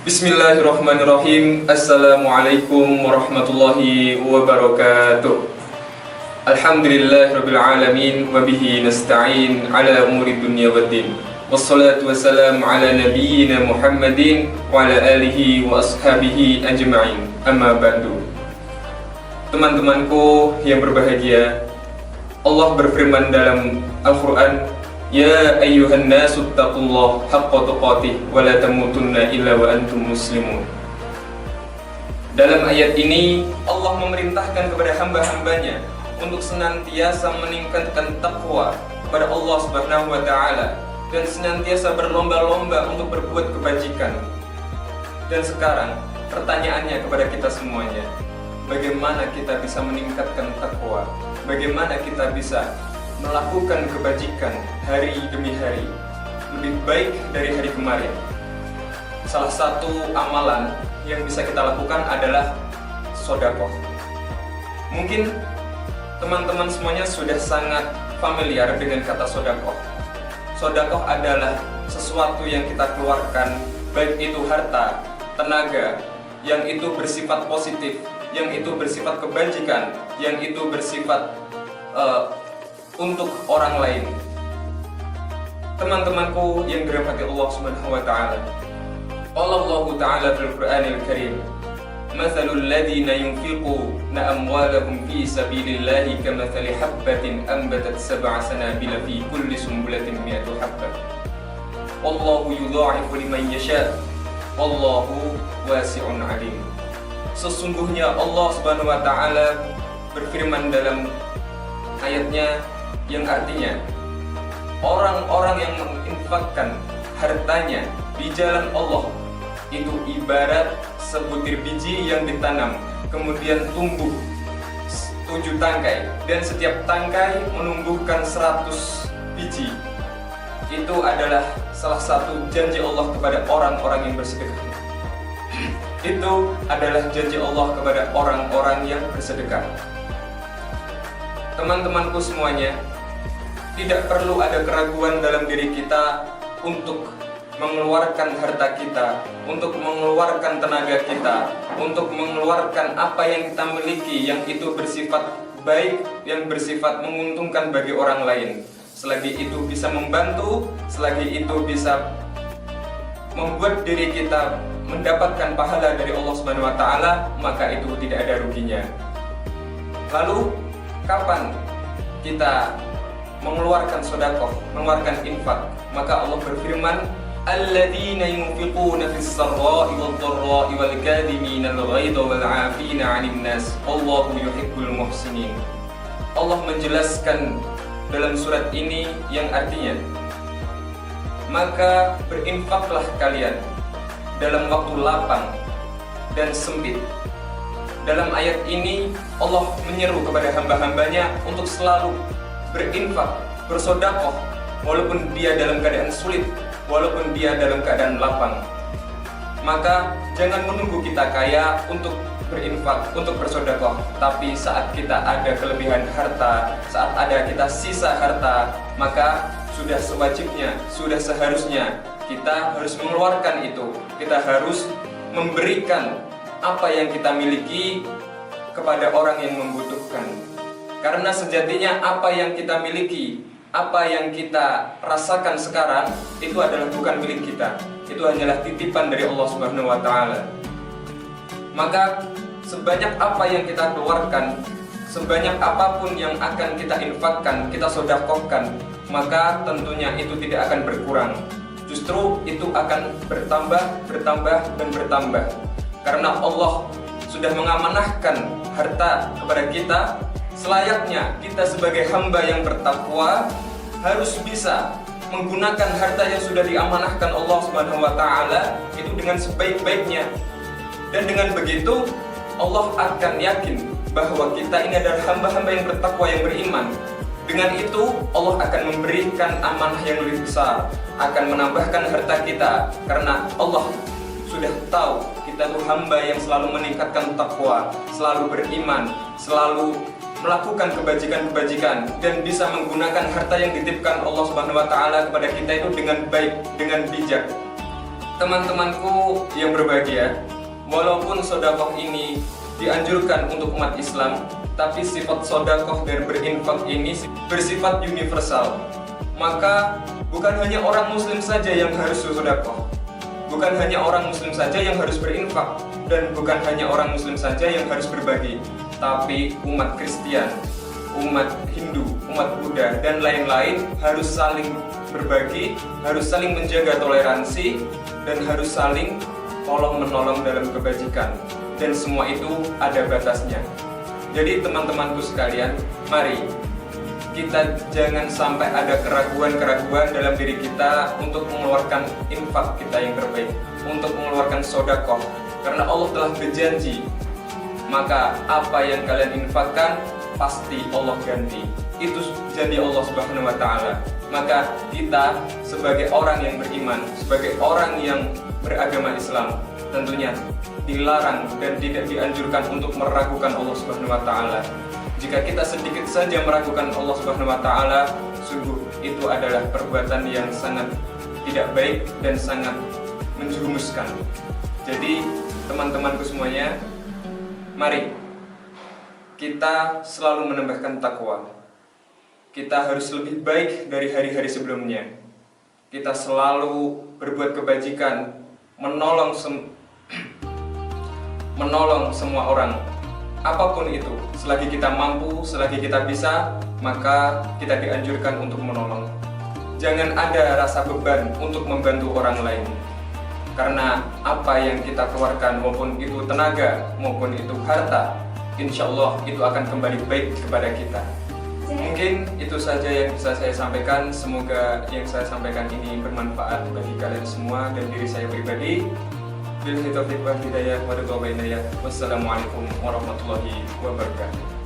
Bismillahirrahmanirrahim. Assalamualaikum warahmatullahi wabarakatuh. Alhamdulillahirabbil alamin wa bihi nasta'in ala umuri dunya waddin. Wassalatu wassalamu ala nabiyyina Muhammadin wa ala alihi wa ashabihi ajma'in. Amma ba'du. Teman-temanku yang berbahagia, Allah berfirman dalam Al-Qur'an, "Ya ayyuhan nasu taqullaha haqqa tuqatih wa la tamutunna illa wa antum muslimun." Dalam ayat ini Allah memerintahkan kepada hamba-hambanya untuk senantiasa meningkatkan takwa kepada Allah Subhanahu wa taala dan senantiasa berlomba-lomba untuk berbuat kebajikan. Dan sekarang pertanyaannya kepada kita semuanya, bagaimana kita bisa meningkatkan takwa? Bagaimana kita bisa melakukan kebajikan hari demi hari lebih baik dari hari kemarin? Salah satu amalan yang bisa kita lakukan adalah sedekah. Mungkin teman-teman semuanya sudah sangat familiar dengan kata sedekah. Sedekah adalah sesuatu yang kita keluarkan, baik itu harta, tenaga, yang itu bersifat positif, yang itu bersifat kebajikan, yang itu bersifat untuk orang lain. Teman-temanku yang dirahmati Allah Subhanahu wa taala, Allah Ta'ala fil Qur'anil Karim, "Matsalul ladzina yunfiquna amwalahum fi sabilillahi kamathali habbatin anbatat sab'a sanabila fi kulli sumbulatin mi'atu habbah. Wallahu yudha'ifu liman yasha'. Wallahu wasi'un 'alim." Sesungguhnya Allah Subhanahu wa taala berfirman dalam ayatnya yang artinya, orang-orang yang menginfakkan hartanya di jalan Allah itu ibarat sebutir biji yang ditanam kemudian tumbuh 7 tangkai, dan setiap tangkai menumbuhkan 100 biji. Itu adalah salah satu janji Allah kepada orang-orang yang bersedekah. Itu adalah janji Allah kepada orang-orang yang bersedekah. Teman-temanku semuanya, tidak perlu ada keraguan dalam diri kita untuk mengeluarkan harta kita, untuk mengeluarkan tenaga kita, untuk mengeluarkan apa yang kita miliki yang itu bersifat baik, yang bersifat menguntungkan bagi orang lain. Selagi itu bisa membantu, selagi itu bisa membuat diri kita mendapatkan pahala dari Allah Subhanahu wa taala, maka itu tidak ada ruginya. Lalu kapan kita mengeluarkan sedekah, mengeluarkan infak? Maka Allah berfirman, "Alladzina yunfiquna fis-sarra'i wad-dharra'i wal-kadhimina al-ghaidha wal-'afina 'anil nas, wallahu yuhibbul muhsinin." Allah menjelaskan dalam surat ini yang artinya, maka berinfaklah kalian dalam waktu lapang dan sempit. Dalam ayat ini Allah menyeru kepada hamba-hambanya untuk selalu berinfak, bersedekah, walaupun dia dalam keadaan sulit, walaupun dia dalam keadaan lapang. Maka jangan menunggu kita kaya untuk berinfak, untuk bersedekah, tapi saat kita ada kelebihan harta, saat ada kita sisa harta, maka sudah sewajibnya, sudah seharusnya kita harus mengeluarkan itu. Kita harus memberikan apa yang kita miliki kepada orang yang membutuhkan. Karena sejatinya apa yang kita miliki, apa yang kita rasakan sekarang, itu adalah bukan milik kita. Itu hanyalah titipan dari Allah Subhanahu wa taala. Maka sebanyak apa yang kita keluarkan, sebanyak apapun yang akan kita infakkan, kita sedekahkan, maka tentunya itu tidak akan berkurang. Justru itu akan bertambah, bertambah, dan bertambah. Karena Allah sudah mengamanahkan harta kepada kita, selayaknya kita sebagai hamba yang bertakwa harus bisa menggunakan harta yang sudah diamanahkan Allah Subhanahu wa taala itu dengan sebaik-baiknya. Dan dengan begitu Allah akan yakin bahwa kita ini adalah hamba-hamba yang bertakwa, yang beriman. Dengan itu Allah akan memberikan amanah yang lebih besar, akan menambahkan harta kita, karena Allah sudah tahu kita itu hamba yang selalu meningkatkan takwa, selalu beriman, selalu melakukan kebajikan-kebajikan, dan bisa menggunakan harta yang dititipkan Allah Subhanahu wa taala kepada kita itu dengan baik, dengan bijak. teman-temanku yang berbahagia, walaupun sedekah ini dianjurkan untuk umat Islam, tapi sifat sedekah dan berinfak ini bersifat universal. Maka bukan hanya orang muslim saja yang harus sedekah, bukan hanya orang muslim saja yang harus berinfak, dan bukan hanya orang muslim saja yang harus berbagi, tapi umat Kristen, umat Hindu, umat Buddha, dan lain-lain harus saling berbagi, harus saling menjaga toleransi, dan harus saling tolong-menolong dalam kebajikan. Dan semua itu ada batasnya. Jadi teman-temanku sekalian, mari kita jangan sampai ada keraguan-keraguan dalam diri kita untuk mengeluarkan infak kita yang terbaik, untuk mengeluarkan sedekah, karena Allah telah berjanji, maka apa yang kalian infakkan pasti Allah ganti. Itu janji Allah Subhanahu wa Ta'ala. Maka kita sebagai orang yang beriman, sebagai orang yang beragama Islam, tentunya dilarang dan tidak dianjurkan untuk meragukan Allah Subhanahu wa Ta'ala. Jika kita sedikit saja meragukan Allah Subhanahu wa Ta'ala, sungguh itu adalah perbuatan yang sangat tidak baik dan sangat menjerumuskan. Jadi teman-temanku semuanya, mari kita selalu menambahkan takwa. Kita harus lebih baik dari hari-hari sebelumnya. Kita selalu berbuat kebajikan, menolong semua orang. Apapun itu, selagi kita mampu, selagi kita bisa, maka kita dianjurkan untuk menolong. Jangan ada rasa beban untuk membantu orang lain. Karena apa yang kita keluarkan, maupun itu tenaga, maupun itu harta, insya Allah itu akan kembali baik kepada kita. Mungkin itu saja yang bisa saya sampaikan. Semoga yang saya sampaikan ini bermanfaat bagi kalian semua dan diri saya pribadi. Wassalamualaikum warahmatullahi wabarakatuh.